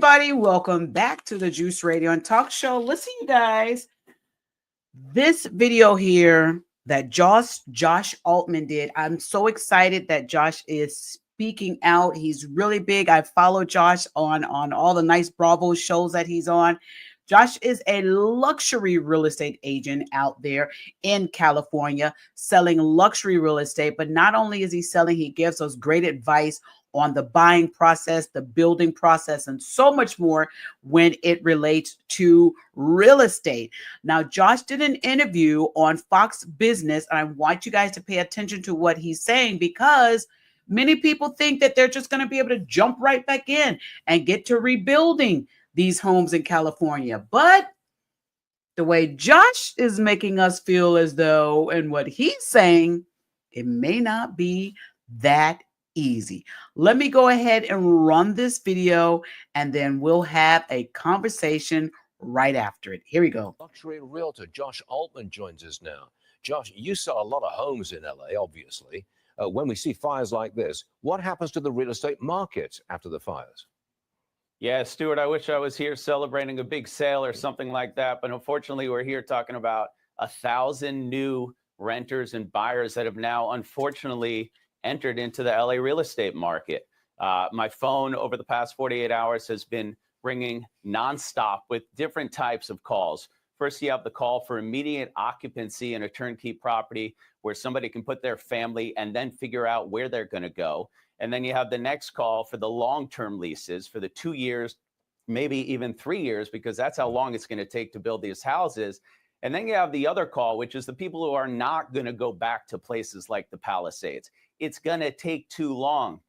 everybody. Welcome back to the Juice Radio and Talk Show. Listen, you guys, this video here that Josh Altman did, I'm so excited that Josh is speaking out. He's really big. I follow Josh on all the nice Bravo shows that he's on. Josh is a luxury real estate agent out there in California selling luxury real estate. But not only is he selling, he gives us great advice on the buying process, the building process, and so much more when it relates to real estate. Now, Josh did an interview on Fox Business, and I want you guys to pay attention to what he's saying because many people think that they're just going to be able to jump right back in and get to rebuilding these homes in California. But the way Josh is making us feel as though, and what he's saying, it may not be that easy. Let me go ahead and run this video, and then we'll have a conversation right after it. Here we go. Luxury realtor Josh Alman joins us now. Josh, you sell a lot of homes in LA, obviously. When we see fires like this, what happens to the real estate market after the fires? Yeah, Stuart, I wish I was here celebrating a big sale or something like that. But unfortunately, we're here talking about 1,000 new renters and buyers that have now, unfortunately, entered into the LA real estate market. My phone over the past 48 hours has been ringing nonstop with different types of calls. First, you have the call for immediate occupancy in a turnkey property where somebody can put their family and then figure out where they're going to go. And then you have the next call for the long-term leases for the 2 years, maybe even 3 years, because that's how long it's going to take to build these houses. And then you have the other call, which is the people who are not going to go back to places like the Palisades. It's going to take too long.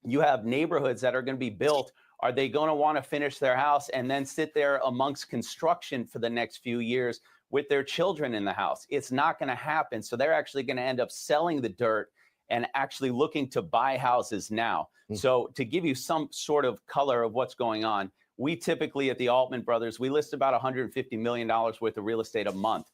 You have neighborhoods that are going to be built. Are they going to want to finish their house and then sit there amongst construction for the next few years with their children in the house? It's not going to happen. So they're actually going to end up selling the dirt and actually looking to buy houses now. So to give you some sort of color of what's going on, we typically at the Altman Brothers, we list about $150 million worth of real estate a month.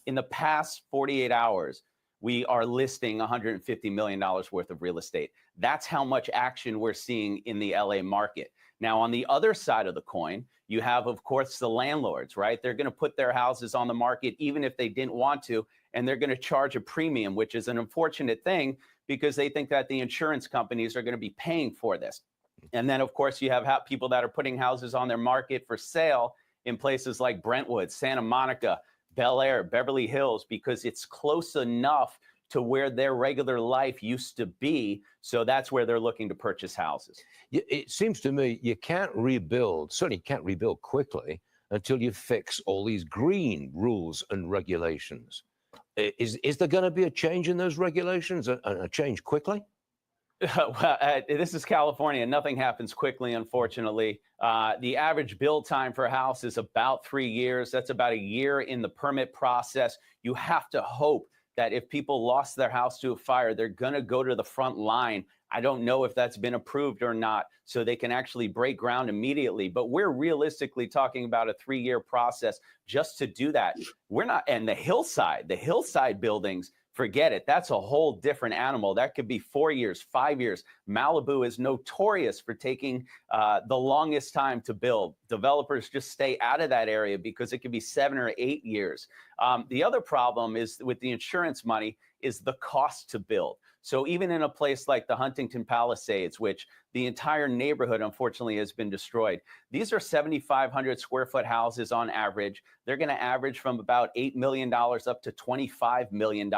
In the past 48 hours, we are listing $150 million worth of real estate. That's how much action we're seeing in the LA market. Now, on the other side of the coin, you have, of course, the landlords, right? They're going to put their houses on the market even if they didn't want to, and they're going to charge a premium, which is an unfortunate thing because they think that the insurance companies are going to be paying for this. And then, of course, you have people that are putting houses on their market for sale in places like Brentwood, Santa Monica, Bel Air, Beverly Hills, because it's close enough to where their regular life used to be. So that's where they're looking to purchase houses. It seems to me you can't rebuild, certainly can't rebuild quickly until you fix all these green rules and regulations. Is there going to be a change in those regulations, a change quickly? Well, this is California. Nothing happens quickly, unfortunately. The average build time for a house is about 3 years. That's about a year in the permit process. You have to hope that if people lost their house to a fire, they're going to go to the front line. I don't know if that's been approved or not, so they can actually break ground immediately. But we're realistically talking about a 3-year process just to do that. We're not, and the hillside buildings, forget it. That's a whole different animal. That could be 4 years, 5 years. Malibu is notorious for taking the longest time to build. Developers just stay out of that area because it could be 7 or 8 years. The other problem is with the insurance money is the cost to build. So even in a place like the Huntington Palisades, which the entire neighborhood, unfortunately, has been destroyed. These are 7,500 square foot houses on average. They're going to average from about $8 million up to $25 million.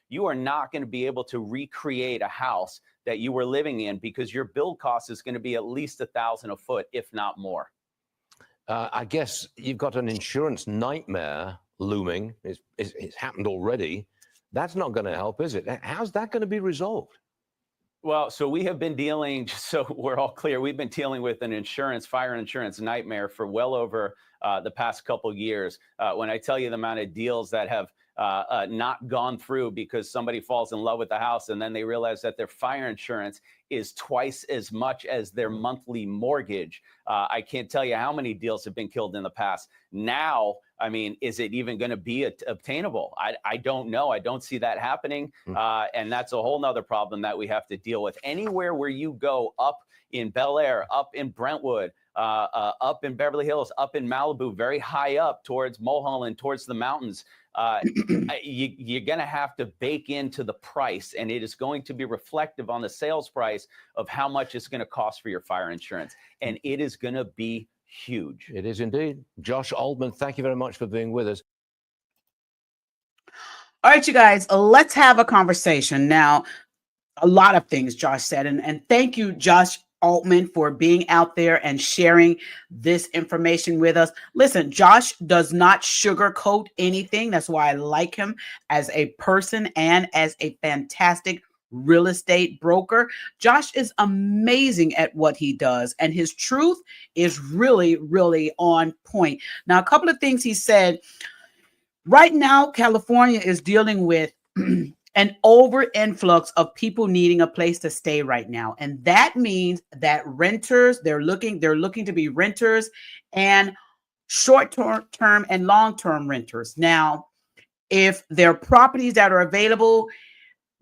You are not going to be able to recreate a house that you were living in because your build cost is going to be at least $1,000 a foot, if not more. I guess you've got an insurance nightmare looming. It's happened already. That's not going to help, is it? How's that going to be resolved? Well, so we have been dealing, just so we're all clear, we've been dealing with an fire insurance nightmare for well over the past couple years. When I tell you the amount of deals that have not gone through because somebody falls in love with the house and then they realize that their fire insurance is twice as much as their monthly mortgage. I can't tell you how many deals have been killed in the past. Now, I mean, is it even going to be obtainable? I don't know. I don't see that happening. And that's a whole nother problem that we have to deal with. Anywhere where you go up in Bel Air, up in Brentwood, up in Beverly Hills, up in Malibu, very high up towards Mulholland, towards the mountains. You're going to have to bake into the price, and it is going to be reflective on the sales price of how much it's going to cost for your fire insurance. And it is going to be huge. It is indeed. Josh Alman, thank you very much for being with us. All right, you guys, let's have a conversation. Now, a lot of things Josh said, and thank you, Josh Altman, for being out there and sharing this information with us. Listen, Josh does not sugarcoat anything. That's why I like him as a person and as a fantastic real estate broker. Josh is amazing at what he does, and his truth is really, really on point. Now, a couple of things he said. Right now, California is dealing with an over influx of people needing a place to stay right now. And that means that renters, they're looking to be renters and short-term and long-term renters. Now, if their properties that are available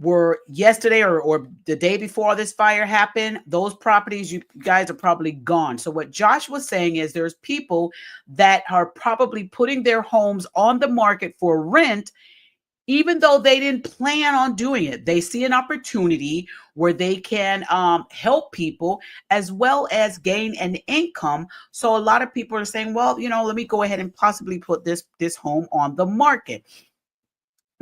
were yesterday or the day before this fire happened, those properties, you guys are probably gone. So what Josh was saying is there's people that are probably putting their homes on the market for rent, even though they didn't plan on doing it. They see an opportunity where they can help people as well as gain an income. So a lot of people are saying, well, let me go ahead and possibly put this home on the market.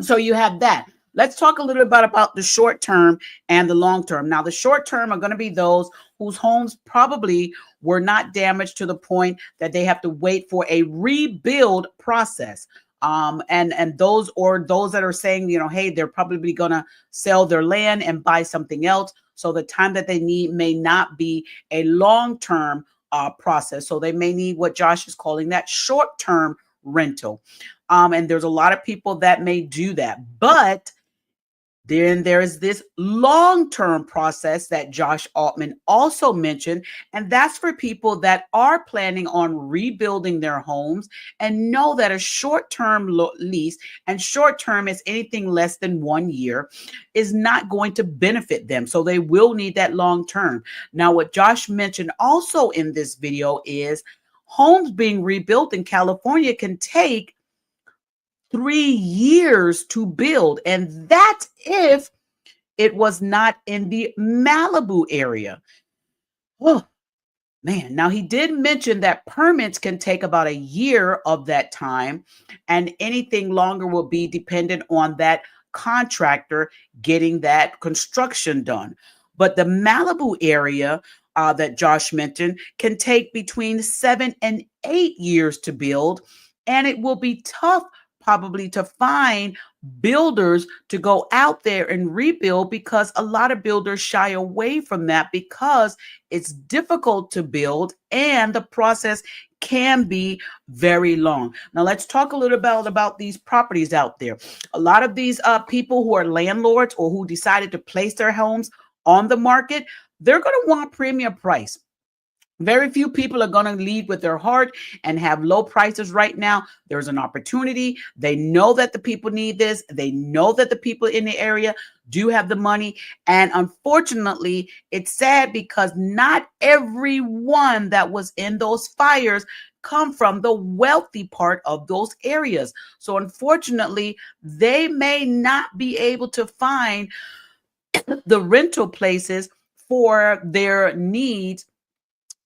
So you have that. Let's talk a little bit about the short term and the long term. Now, the short term are going to be those whose homes probably were not damaged to the point that they have to wait for a rebuild process. And those that are saying, hey, they're probably going to sell their land and buy something else. So the time that they need may not be a long-term process. So they may need what Josh is calling that short-term rental. And there's a lot of people that may do that, but then there's this long-term process that Josh Altman also mentioned, and that's for people that are planning on rebuilding their homes and know that a short-term lease, and short-term is anything less than 1 year, is not going to benefit them. So they will need that long-term. Now, what Josh mentioned also in this video is homes being rebuilt in California can take 3 years to build, and that's if it was not in the Malibu area. Oh man, now he did mention that permits can take about a year of that time, and anything longer will be dependent on that contractor getting that construction done. But the Malibu area that Josh mentioned can take between 7 and 8 years to build, and it will be tough probably to find builders to go out there and rebuild, because a lot of builders shy away from that because it's difficult to build and the process can be very long. Now let's talk a little bit about these properties out there. A lot of these people who are landlords or who decided to place their homes on the market, they're going to want premium price. Very few people are going to lead with their heart and have low prices right now. There's an opportunity. They know that the people need this. They know that the people in the area do have the money. And unfortunately, it's sad because not everyone that was in those fires come from the wealthy part of those areas. So unfortunately, they may not be able to find the rental places for their needs,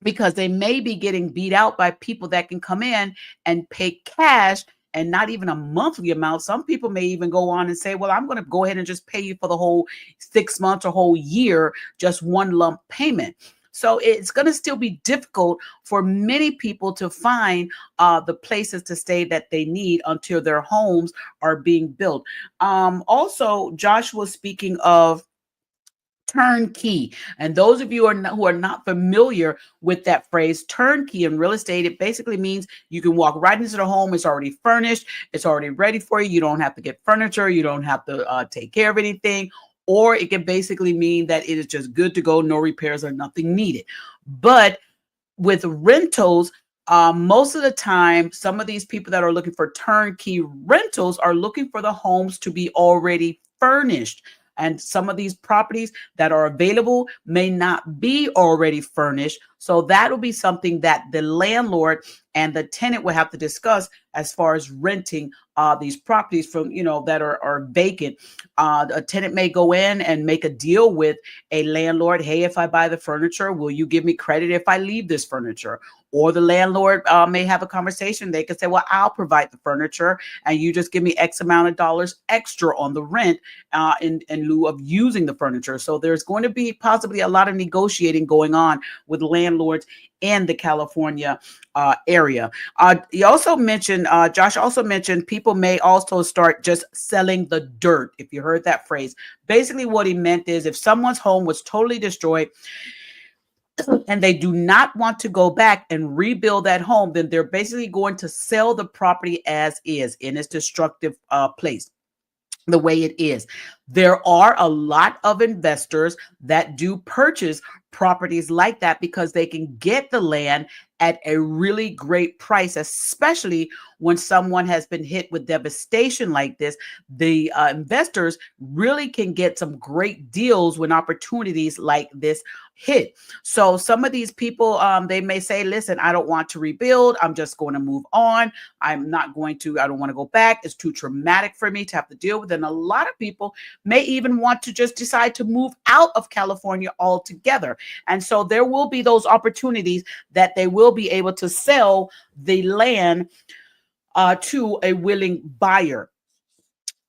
because they may be getting beat out by people that can come in and pay cash and not even a monthly amount. Some people may even go on and say, well, I'm going to go ahead and just pay you for the whole 6 months or whole year, just one lump payment. So it's going to still be difficult for many people to find the places to stay that they need until their homes are being built. Also, Josh was speaking of turnkey. And those of you who are not familiar with that phrase, turnkey in real estate, it basically means you can walk right into the home. It's already furnished. It's already ready for you. You don't have to get furniture. You don't have to take care of anything. Or it can basically mean that it is just good to go. No repairs or nothing needed. But with rentals, most of the time, some of these people that are looking for turnkey rentals are looking for the homes to be already furnished. And some of these properties that are available may not be already furnished. So that'll be something that the landlord and the tenant will have to discuss as far as renting these properties from, that are vacant. A tenant may go in and make a deal with a landlord. Hey, if I buy the furniture, will you give me credit if I leave this furniture? Or the landlord may have a conversation. They could say, well, I'll provide the furniture and you just give me X amount of dollars extra on the rent in lieu of using the furniture. So there's going to be possibly a lot of negotiating going on with landlords in the California area. He also mentioned, Josh also mentioned, people may also start just selling the dirt. If you heard that phrase, basically what he meant is if someone's home was totally destroyed and they do not want to go back and rebuild that home, then they're basically going to sell the property as is in its destructive place, the way it is. There are a lot of investors that do purchase properties like that because they can get the land at a really great price, especially when someone has been hit with devastation like this. The investors really can get some great deals when opportunities like this hit. So some of these people, they may say, listen, I don't want to rebuild. I'm just going to move on. I don't want to go back. It's too traumatic for me to have to deal with. And a lot of people may even want to just decide to move out of California altogether. And so there will be those opportunities that they will be able to sell the land to a willing buyer.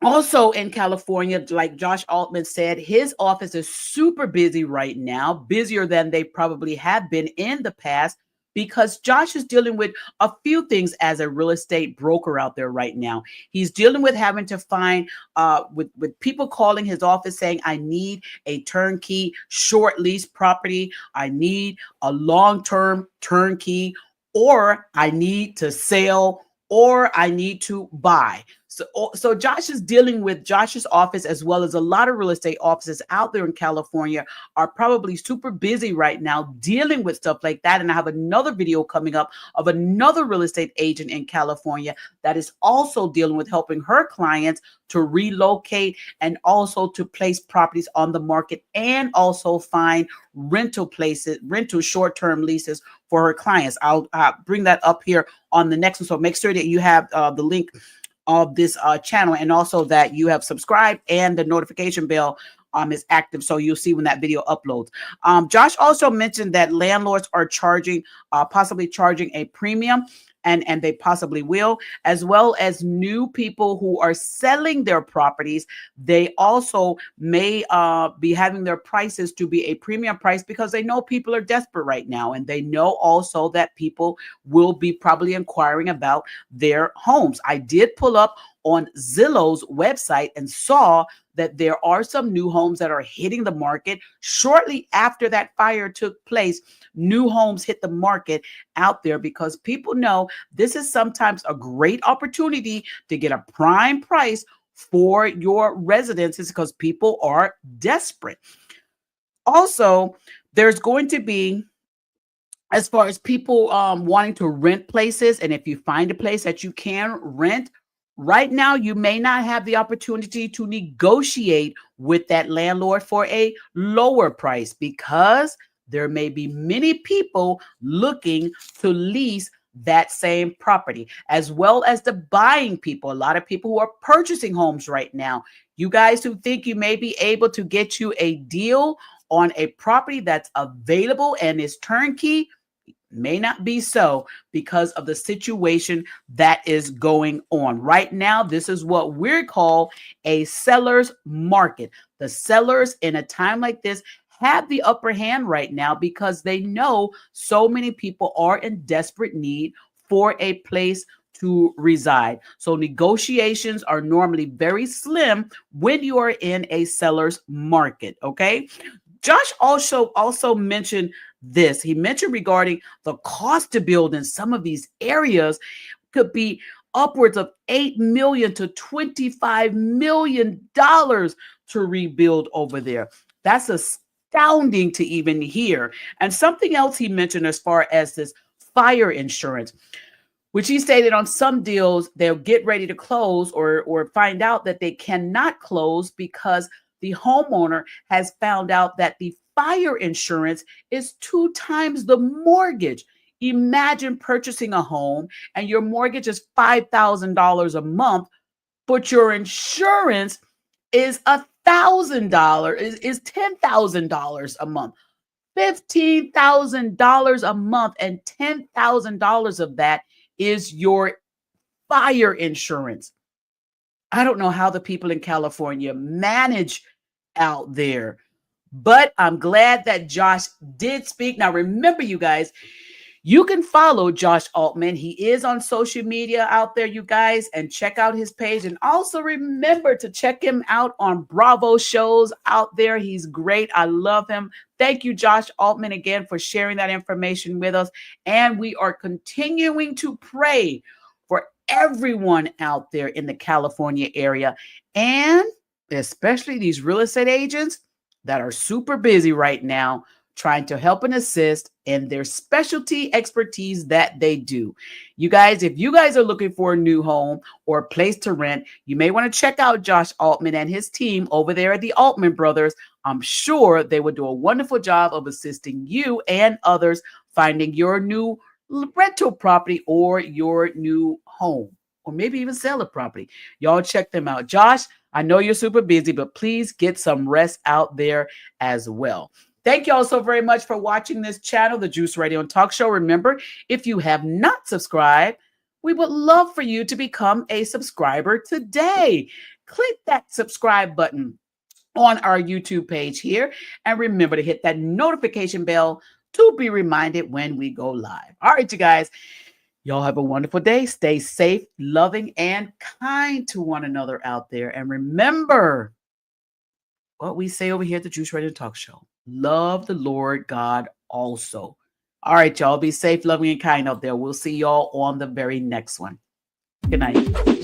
Also in California, like Josh Alman said, his office is super busy right now, busier than they probably have been in the past, because Josh is dealing with a few things as a real estate broker out there right now. He's dealing with having to find with people calling his office saying, I need a turnkey short lease property. I need a long-term turnkey, or I need to sell, or I need to buy. So Josh is dealing with Josh's office, as well as a lot of real estate offices out there in California are probably super busy right now dealing with stuff like that. And I have another video coming up of another real estate agent in California that is also dealing with helping her clients to relocate and also to place properties on the market and also find rental short-term leases for her clients. I'll bring that up here on the next one. So make sure that you have the link of this channel, and also that you have subscribed and the notification bell is active, so you'll see when that video uploads. Josh also mentioned that landlords are possibly charging a premium, and they possibly will, as well as new people who are selling their properties. They also may be having their prices to be a premium price because they know people are desperate right now, and they know also that people will be probably inquiring about their homes. I did pull up on Zillow's website and saw that there are some new homes that are hitting the market. Shortly after that fire took place, new homes hit the market out there because people know this is sometimes a great opportunity to get a prime price for your residences because people are desperate. Also, there's going to be, as far as people wanting to rent places, and if you find a place that you can rent, right now, you may not have the opportunity to negotiate with that landlord for a lower price because there may be many people looking to lease that same property, as well as the buying people. A lot of people who are purchasing homes right now. You guys who think you may be able to get you a deal on a property that's available and is turnkey, may not be so because of the situation that is going on right now. This is what we call a seller's market. The sellers in a time like this have the upper hand right now because they know so many people are in desperate need for a place to reside. So negotiations are normally very slim when you are in a seller's market. Okay. Josh also mentioned this. He mentioned regarding the cost to build in some of these areas could be upwards of $8 million to $25 million to rebuild over there. That's astounding to even hear. And something else he mentioned as far as this fire insurance, which he stated on some deals, they'll get ready to close or find out that they cannot close because the homeowner has found out that the fire insurance is 2 times the mortgage. Imagine purchasing a home and your mortgage is $5,000 a month, but your insurance is $1,000, is $10,000 a month. $15,000 a month, and $10,000 of that is your fire insurance. I don't know how the people in California manage out there, but I'm glad that Josh did speak. Now, remember, you guys, you can follow Josh Altman. He is on social media out there, you guys, and check out his page. And also remember to check him out on Bravo shows out there. He's great. I love him. Thank you, Josh Altman, again, for sharing that information with us. And we are continuing to pray for everyone out there in the California area, and especially these real estate agents that are super busy right now trying to help and assist in their specialty expertise that they do. You guys, if you guys are looking for a new home or a place to rent, you may want to check out Josh Altman and his team over there at the Altman Brothers. I'm sure they would do a wonderful job of assisting you and others finding your new rental property or your new home, or maybe even sell a property. Y'all check them out. Josh, I know you're super busy, but please get some rest out there as well. Thank you all so very much for watching this channel, the Juice Radio and Talk Show. Remember, if you have not subscribed, we would love for you to become a subscriber today. Click that subscribe button on our YouTube page here. And remember to hit that notification bell to be reminded when we go live. All right, you guys, y'all have a wonderful day. Stay safe, loving, and kind to one another out there. And remember what we say over here at the Juice Radio Talk Show. Love the Lord God also. All right, y'all, be safe, loving, and kind out there. We'll see y'all on the very next one. Good night.